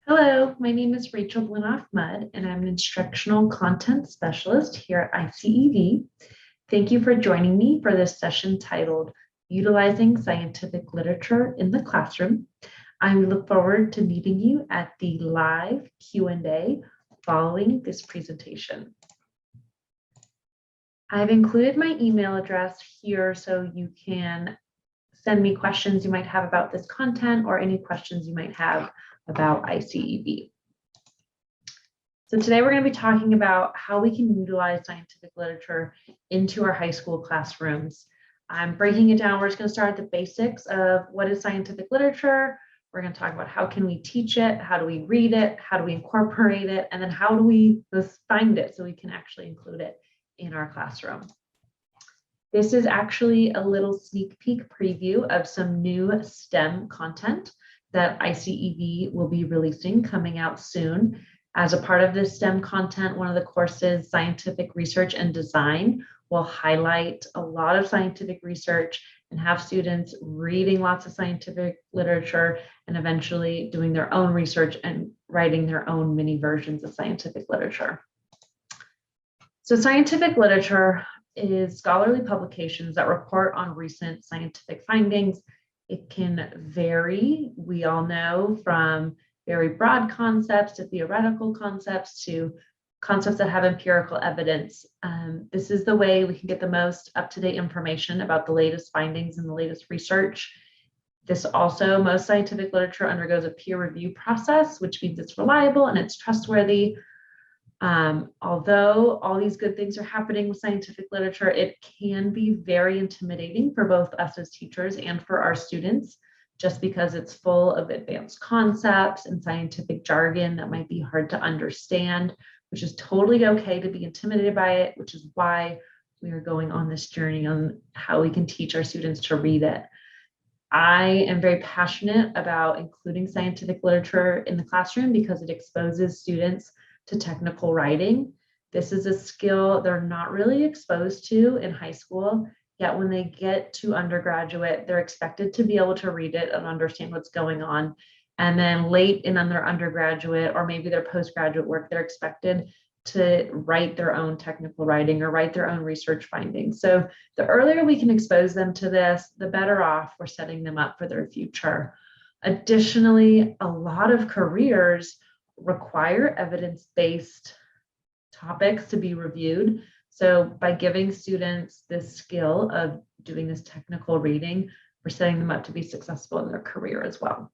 Hello, my name is Rachel Blinoff-Mudd, and I'm an instructional content specialist here at ICEV. Thank you for joining me for this session titled Utilizing Scientific Literature in the Classroom. I look forward to meeting you at the live Q&A following this presentation. I've included my email address here so you can send me questions you might have about this content or any questions you might have about ICEV. So today we're going to be talking about how we can utilize scientific literature into our high school classrooms. I'm breaking it down. We're just going to start at the basics of what is scientific literature. We're going to talk about how can we teach it, how do we read it, how do we incorporate it, and then how do we find it so we can actually include it in our classroom. This is actually a little sneak peek preview of some new STEM content that ICEV will be releasing coming out soon. As a part of this STEM content, one of the courses, Scientific Research and Design, will highlight a lot of scientific research and have students reading lots of scientific literature and eventually doing their own research and writing their own mini versions of scientific literature. So scientific literature is scholarly publications that report on recent scientific findings. It can vary, we all know, from very broad concepts to theoretical concepts to concepts that have empirical evidence. This is the way we can get the most up-to-date information about the latest findings and the latest research. This also, most scientific literature undergoes a peer review process, which means it's reliable and it's trustworthy. Although all these good things are happening with scientific literature, it can be very intimidating for both us as teachers and for our students, just because it's full of advanced concepts and scientific jargon that might be hard to understand, which is totally okay to be intimidated by it, which is why we are going on this journey on how we can teach our students to read it. I am very passionate about including scientific literature in the classroom because it exposes students to technical writing. This is a skill they're not really exposed to in high school, yet when they get to undergraduate, they're expected to be able to read it and understand what's going on. And then late in their undergraduate or maybe their postgraduate work, they're expected to write their own technical writing or write their own research findings. So the earlier we can expose them to this, the better off we're setting them up for their future. Additionally, a lot of careers require evidence-based topics to be reviewed. So by giving students this skill of doing this technical reading, we're setting them up to be successful in their career as well.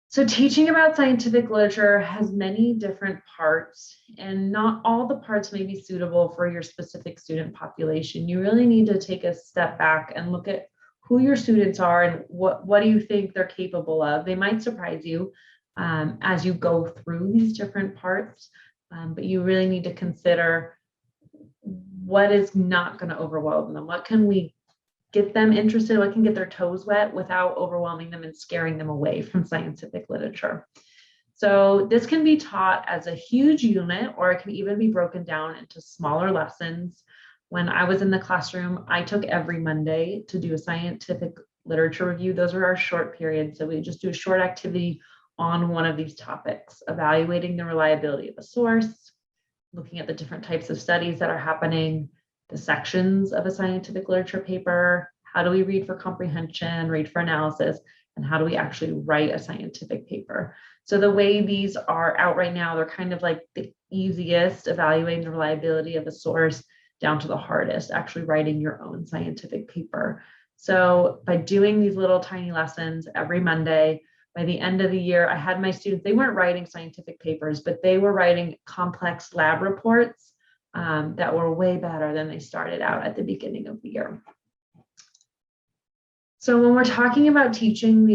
So teaching about scientific literature has many different parts, and not all the parts may be suitable for your specific student population. You really need to take a step back and look at who your students are and what do you think they're capable of. They might surprise you as you go through these different parts, but you really need to consider what is not going to overwhelm them. What can we get them interested, what can get their toes wet without overwhelming them and scaring them away from scientific literature. So this can be taught as a huge unit, or it can even be broken down into smaller lessons. When I was in the classroom, I took every Monday to do a scientific literature review. Those are our short periods. So we just do a short activity on one of these topics, evaluating the reliability of a source, looking at the different types of studies that are happening, the sections of a scientific literature paper, how do we read for comprehension, read for analysis, and how do we actually write a scientific paper. So the way these are out right now, they're kind of like the easiest, evaluating the reliability of a source, down to the hardest, actually writing your own scientific paper. So by doing these little tiny lessons every Monday, by the end of the year, I had my students, they weren't writing scientific papers, but they were writing complex lab reports that were way better than they started out at the beginning of the year. So when we're talking about teaching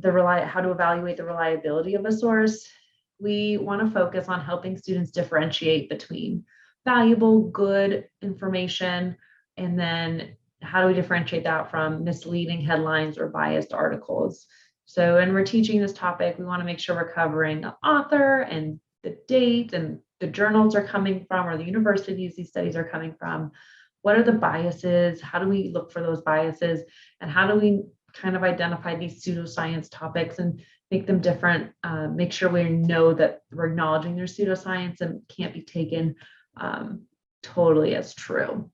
how to evaluate the reliability of a source, we want to focus on helping students differentiate between valuable, good information, and then how do we differentiate that from misleading headlines or biased articles. So when we're teaching this topic, we want to make sure we're covering the author and the date and the journals are coming from, or the universities these studies are coming from. What are the biases? How do we look for those biases? And how do we kind of identify these pseudoscience topics and make them different, make sure we know that we're acknowledging their pseudoscience and can't be taken totally as true.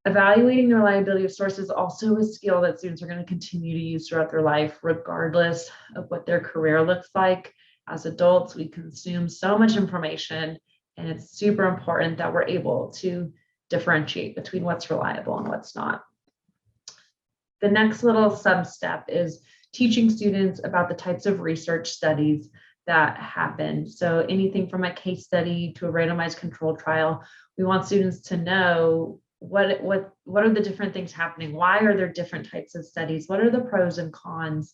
Evaluating the reliability of sources is also a skill that students are going to continue to use throughout their life, regardless of what their career looks like. As adults, we consume so much information, and it's super important that we're able to differentiate between what's reliable and what's not. The next little sub-step is teaching students about the types of research studies that happen. So anything from a case study to a randomized controlled trial, we want students to know what are the different things happening? Why are there different types of studies? What are the pros and cons?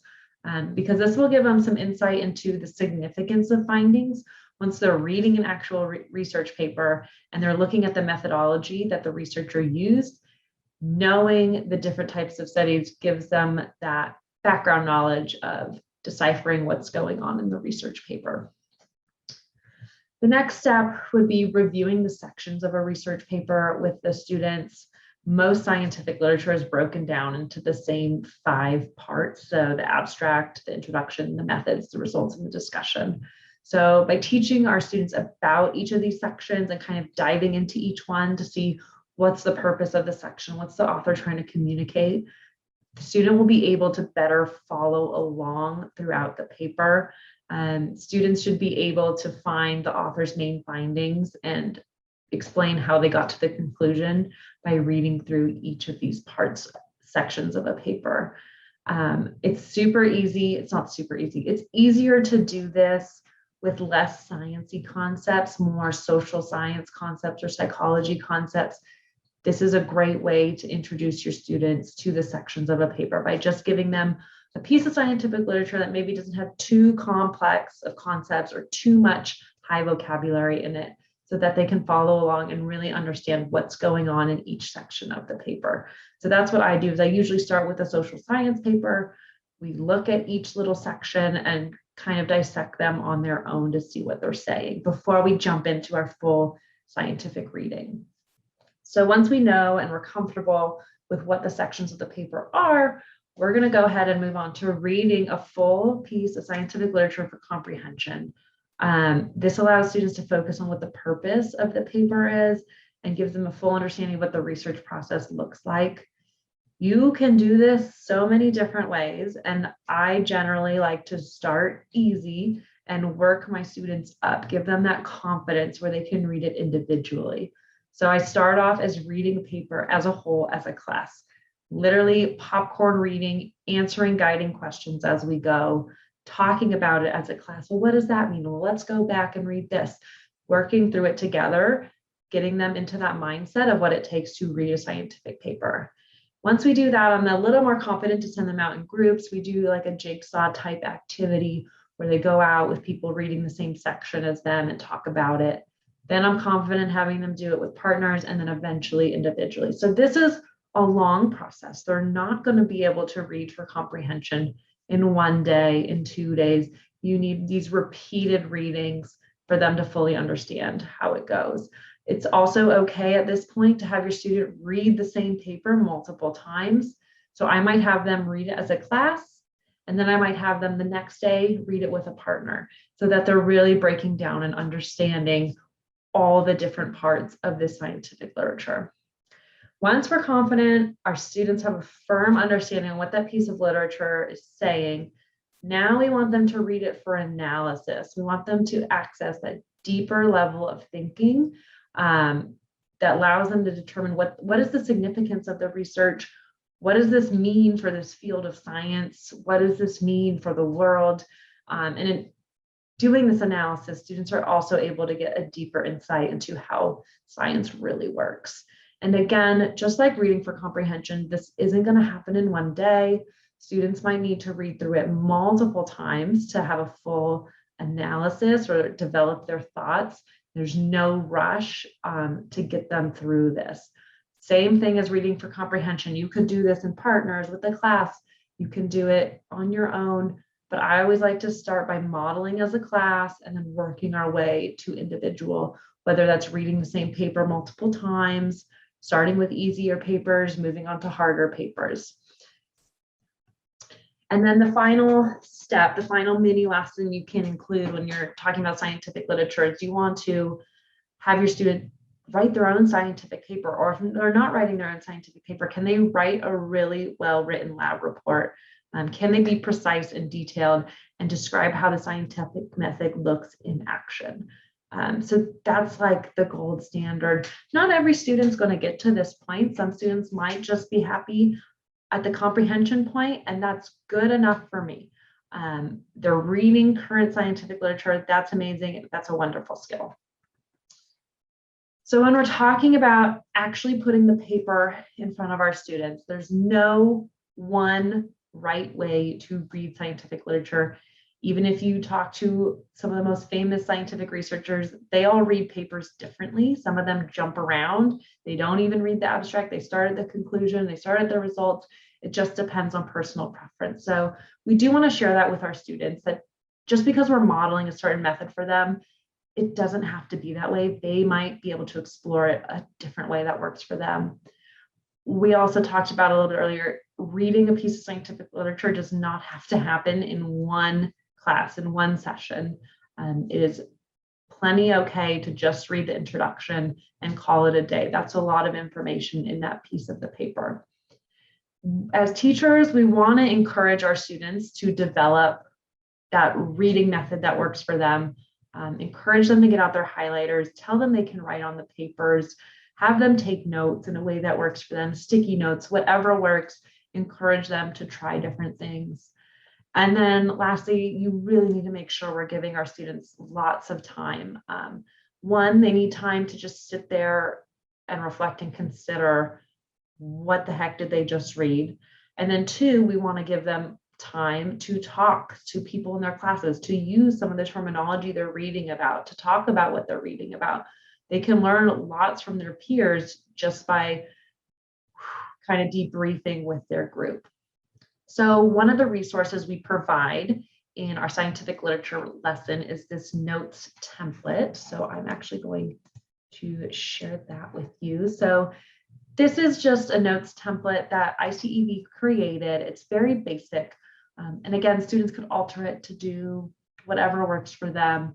Because this will give them some insight into the significance of findings once they're reading an actual research paper and they're looking at the methodology that the researcher used. Knowing the different types of studies gives them that background knowledge of deciphering what's going on in the research paper. The next step would be reviewing the sections of a research paper with the students. Most scientific literature is broken down into the same 5 parts. So the abstract, the introduction, the methods, the results, and the discussion. So by teaching our students about each of these sections and kind of diving into each one to see what's the purpose of the section, what's the author trying to communicate, the student will be able to better follow along throughout the paper. Students should be able to find the author's main findings and explain how they got to the conclusion by reading through each of these sections of a paper. It's super easy. It's not super easy. It's easier to do this with less sciencey concepts, more social science concepts or psychology concepts. This is a great way to introduce your students to the sections of a paper by just giving them a piece of scientific literature that maybe doesn't have too complex of concepts or too much high vocabulary in it, so that they can follow along and really understand what's going on in each section of the paper. So that's what I do, is I usually start with a social science paper. We look at each little section and kind of dissect them on their own to see what they're saying before we jump into our full scientific reading. So once we know and we're comfortable with what the sections of the paper are, we're going to go ahead and move on to reading a full piece of scientific literature for comprehension. This allows students to focus on what the purpose of the paper is and gives them a full understanding of what the research process looks like. You can do this so many different ways, and I generally like to start easy and work my students up, give them that confidence where they can read it individually. So I start off as reading the paper as a whole, as a class, literally popcorn reading, answering guiding questions as we go, talking about it as a class. Well, what does that mean? Well, let's go back and read this, working through it together, getting them into that mindset of what it takes to read a scientific paper. Once we do that, I'm a little more confident to send them out in groups. We do like a jigsaw type activity where they go out with people reading the same section as them and talk about it. Then I'm confident having them do it with partners and then eventually individually. So this is a long process. They're not going to be able to read for comprehension in 1 day, in 2 days. You need these repeated readings for them to fully understand how it goes. It's also okay at this point to have your student read the same paper multiple times. So I might have them read it as a class, and then I might have them the next day read it with a partner, so that they're really breaking down and understanding all the different parts of this scientific literature. Once we're confident, our students have a firm understanding of what that piece of literature is saying. Now we want them to read it for analysis. We want them to access that deeper level of thinking that allows them to determine what is the significance of the research? What does this mean for this field of science? What does this mean for the world? And in doing this analysis, students are also able to get a deeper insight into how science really works. And again, just like reading for comprehension, this isn't going to happen in 1 day. Students might need to read through it multiple times to have a full analysis or develop their thoughts. There's no rush to get them through this. Same thing as reading for comprehension. You could do this in partners with a class. You can do it on your own. But I always like to start by modeling as a class and then working our way to individual, whether that's reading the same paper multiple times, starting with easier papers, moving on to harder papers. And then the final step, the final mini lesson you can include when you're talking about scientific literature is you want to have your student write their own scientific paper, or if they're not writing their own scientific paper, can they write a really well-written lab report? Can they be precise and detailed and describe how the scientific method looks in action? So that's like the gold standard. Not every student's going to get to this point. Some students might just be happy at the comprehension point, and that's good enough for me. They're reading current scientific literature. That's amazing. That's a wonderful skill. So when we're talking about actually putting the paper in front of our students, there's no one right way to read scientific literature. Even if you talk to some of the most famous scientific researchers, they all read papers differently. Some of them jump around. They don't even read the abstract. They start at the conclusion. They start at the results. It just depends on personal preference. So we do want to share that with our students, that just because we're modeling a certain method for them, it doesn't have to be that way. They might be able to explore it a different way that works for them. We also talked about a little bit earlier, reading a piece of scientific literature does not have to happen in one class, in one session. It is plenty okay to just read the introduction and call it a day. That's a lot of information in that piece of the paper. As teachers, we want to encourage our students to develop that reading method that works for them. Encourage them to get out their highlighters, tell them they can write on the papers, have them take notes in a way that works for them, sticky notes, whatever works, encourage them to try different things. And then lastly, you really need to make sure we're giving our students lots of time. One, they need time to just sit there and reflect and consider what the heck did they just read. And then two, we want to give them time to talk to people in their classes, to use some of the terminology they're reading about, to talk about what they're reading about. They can learn lots from their peers just by kind of debriefing with their group. So one of the resources we provide in our scientific literature lesson is this notes template. So I'm actually going to share that with you. So this is just a notes template that ICEV created. It's very basic. And again, students could alter it to do whatever works for them.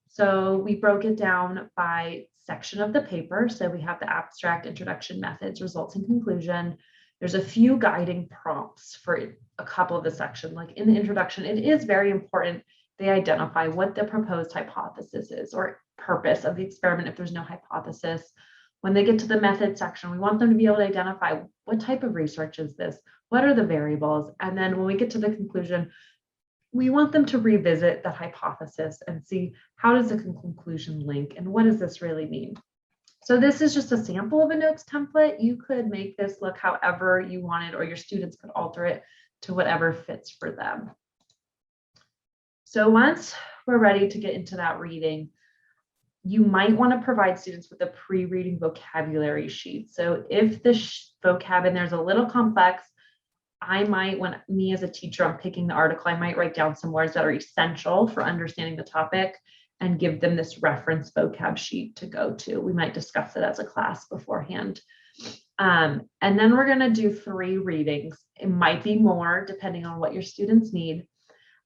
So we broke it down by section of the paper. So we have the abstract, introduction, methods, results, and conclusion. There's a few guiding prompts for a couple of the sections. Like in the introduction, it is very important they identify what the proposed hypothesis is or purpose of the experiment if there's no hypothesis. When they get to the method section, we want them to be able to identify what type of research is this? What are the variables? And then when we get to the conclusion, we want them to revisit that hypothesis and see how does the conclusion link and what does this really mean? So this is just a sample of a notes template. You could make this look however you wanted, or your students could alter it to whatever fits for them. So once we're ready to get into that reading, you might want to provide students with a pre-reading vocabulary sheet. So if the vocab in there is a little complex, I might, when me as a teacher, I'm picking the article, I might write down some words that are essential for understanding the topic and give them this reference vocab sheet to go to. We might discuss it as a class beforehand. And then we're going to do 3 readings. It might be more depending on what your students need.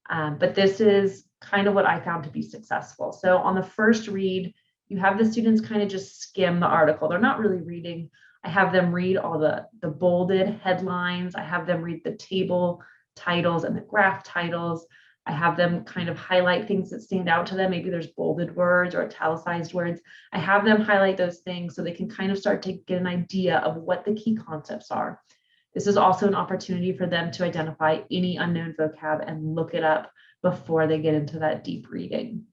But this is kind of what I found to be successful. So on the first read, you have the students kind of just skim the article. They're not really reading. I have them read all the bolded headlines. I have them read the table titles and the graph titles. I have them kind of highlight things that stand out to them. Maybe there's bolded words or italicized words. I have them highlight those things so they can kind of start to get an idea of what the key concepts are. This is also an opportunity for them to identify any unknown vocab and look it up before they get into that deep reading.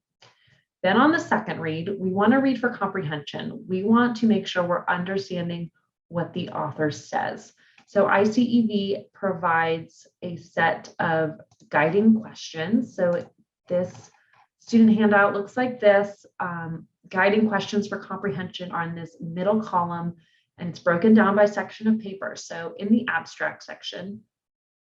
Then on the second read, we want to read for comprehension. We want to make sure we're understanding what the author says. So ICEV provides a set of guiding questions. So this student handout looks like this. Guiding questions for comprehension are in this middle column, and it's broken down by section of paper. So in the abstract section,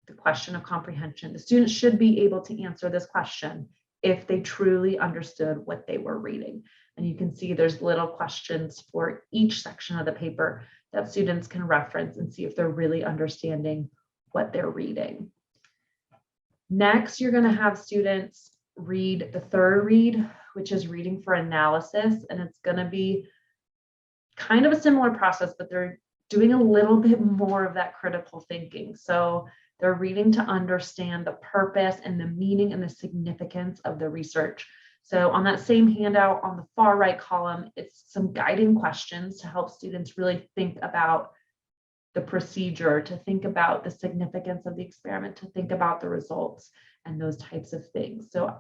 the question of comprehension, the students should be able to answer this question if they truly understood what they were reading. And you can see there's little questions for each section of the paper that students can reference and see if they're really understanding what they're reading. Next, you're going to have students read the third read, which is reading for analysis. And it's going to be kind of a similar process, but they're doing a little bit more of that critical thinking. So they're reading to understand the purpose and the meaning and the significance of the research. So on that same handout on the far right column, it's some guiding questions to help students really think about the procedure, to think about the significance of the experiment, to think about the results and those types of things. So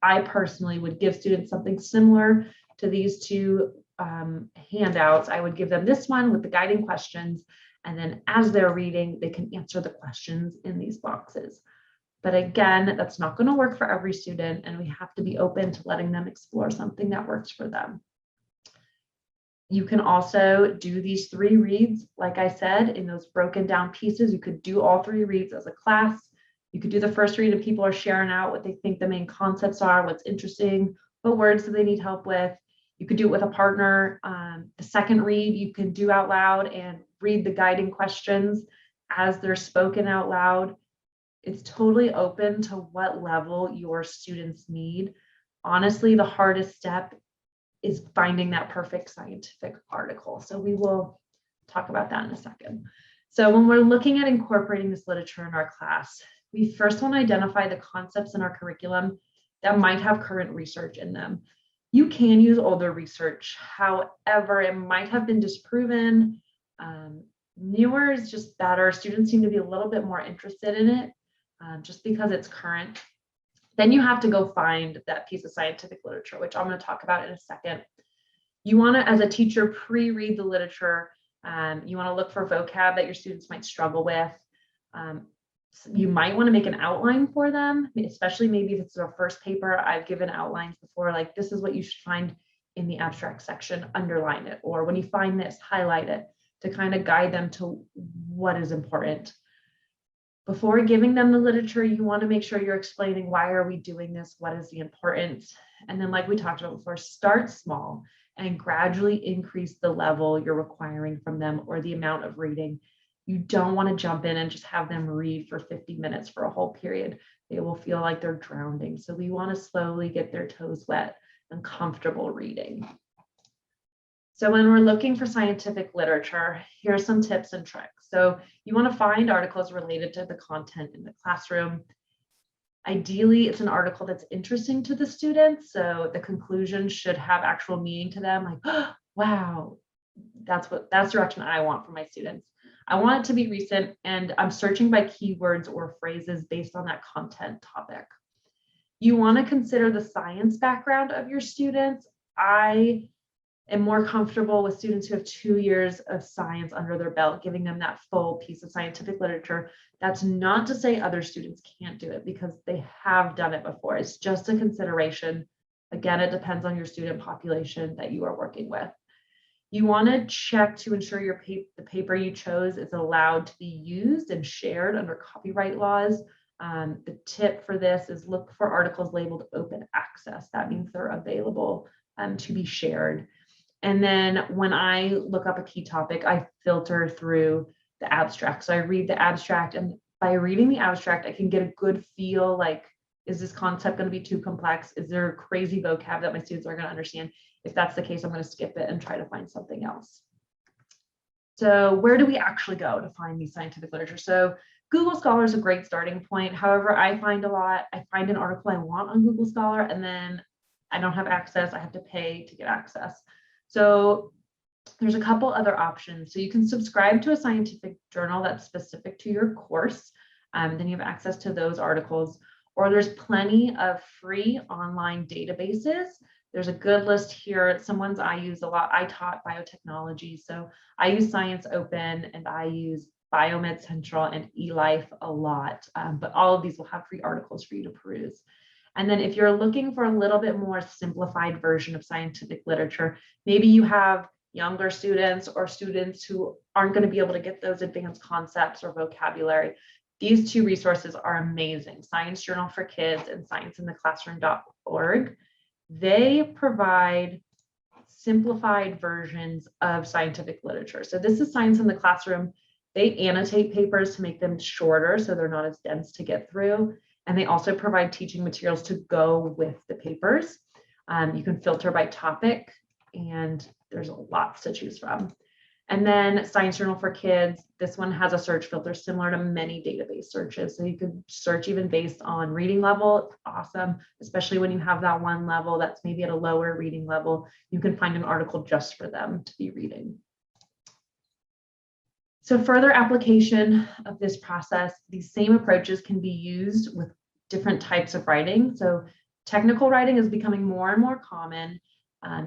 I personally would give students something similar to these two handouts. I would give them this one with the guiding questions, and then as they're reading, they can answer the questions in these boxes. But again, that's not going to work for every student, and we have to be open to letting them explore something that works for them. You can also do these 3 reads, like I said, in those broken down pieces. You could do all 3 reads as a class. You could do the first read and people are sharing out what they think the main concepts are, what's interesting, what words do they need help with. You could do it with a partner. The second read you can do out loud and read the guiding questions as they're spoken out loud. It's totally open to what level your students need. Honestly, the hardest step is finding that perfect scientific article. So we will talk about that in a second. So when we're looking at incorporating this literature in our class, we first want to identify the concepts in our curriculum that might have current research in them. You can use older research, however, it might have been disproven. Newer is just better. Students seem to be a little bit more interested in it just because it's current. Then you have to go find that piece of scientific literature, which I'm going to talk about in a second. You want to, as a teacher, pre-read the literature. You want to look for vocab that your students might struggle with. You might want to make an outline for them, especially maybe if it's their first paper. I've given outlines before, like this is what you should find in the abstract section, underline it. Or when you find this, highlight it to kind of guide them to what is important. Before giving them the literature, you want to make sure you're explaining why are we doing this, what is the importance, and then like we talked about before, start small and gradually increase the level you're requiring from them or the amount of reading. You don't want to jump in and just have them read for 50 minutes for a whole period. They will feel like they're drowning. So we want to slowly get their toes wet and comfortable reading. So when we're looking for scientific literature, here are some tips and tricks. So you want to find articles related to the content in the classroom. Ideally, it's an article that's interesting to the students. So the conclusion should have actual meaning to them. Like, oh, wow, that's the direction I want for my students. I want it to be recent, and I'm searching by keywords or phrases based on that content topic. You want to consider the science background of your students. I am more comfortable with students who have 2 years of science under their belt, giving them that full piece of scientific literature. That's not to say other students can't do it because they have done it before. It's just a consideration. Again, it depends on your student population that you are working with. You want to check to ensure the paper you chose is allowed to be used and shared under copyright laws. The tip for this is look for articles labeled open access. That means they're available to be shared. And then when I look up a key topic, I filter through the abstract. So I read the abstract, and by reading the abstract, I can get a good feel like, is this concept going to be too complex? Is there crazy vocab that my students are going to understand? If that's the case, I'm going to skip it and try to find something else. So where do we actually go to find these scientific literature? So Google Scholar is a great starting point. However, I find an article I want on Google Scholar, and then I don't have access. I have to pay to get access. So there's a couple other options. So you can subscribe to a scientific journal that's specific to your course. Then you have access to those articles. Or there's plenty of free online databases. There's a good list here. Some ones I use a lot. I taught biotechnology, so I use Science Open, and I use Biomed Central and eLife a lot. But all of these will have free articles for you to peruse. And then if you're looking for a little bit more simplified version of scientific literature, maybe you have younger students or students who aren't going to be able to get those advanced concepts or vocabulary. These 2 resources are amazing, Science Journal for Kids and scienceintheclassroom.org. They provide simplified versions of scientific literature. So this is Science in the Classroom. They annotate papers to make them shorter so they're not as dense to get through. And they also provide teaching materials to go with the papers. You can filter by topic, and there's lots to choose from. And then Science Journal for Kids, this one has a search filter similar to many database searches. So you could search even based on reading level. It's awesome, especially when you have that one level that's maybe at a lower reading level. You can find an article just for them to be reading. So further application of this process, these same approaches can be used with different types of writing. So technical writing is becoming more and more common.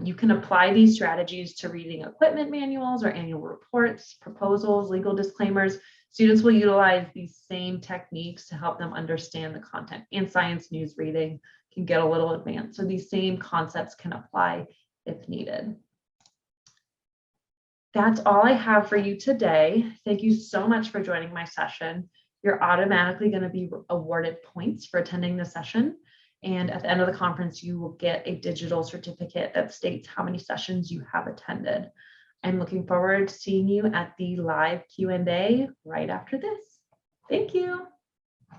You can apply these strategies to reading equipment manuals or annual reports, proposals, legal disclaimers. Students will utilize these same techniques to help them understand the content, and science news reading can get a little advanced. So these same concepts can apply if needed. That's all I have for you today. Thank you so much for joining my session. You're automatically going to be awarded points for attending the session. And at the end of the conference, you will get a digital certificate that states how many sessions you have attended. I'm looking forward to seeing you at the live Q&A right after this. Thank you.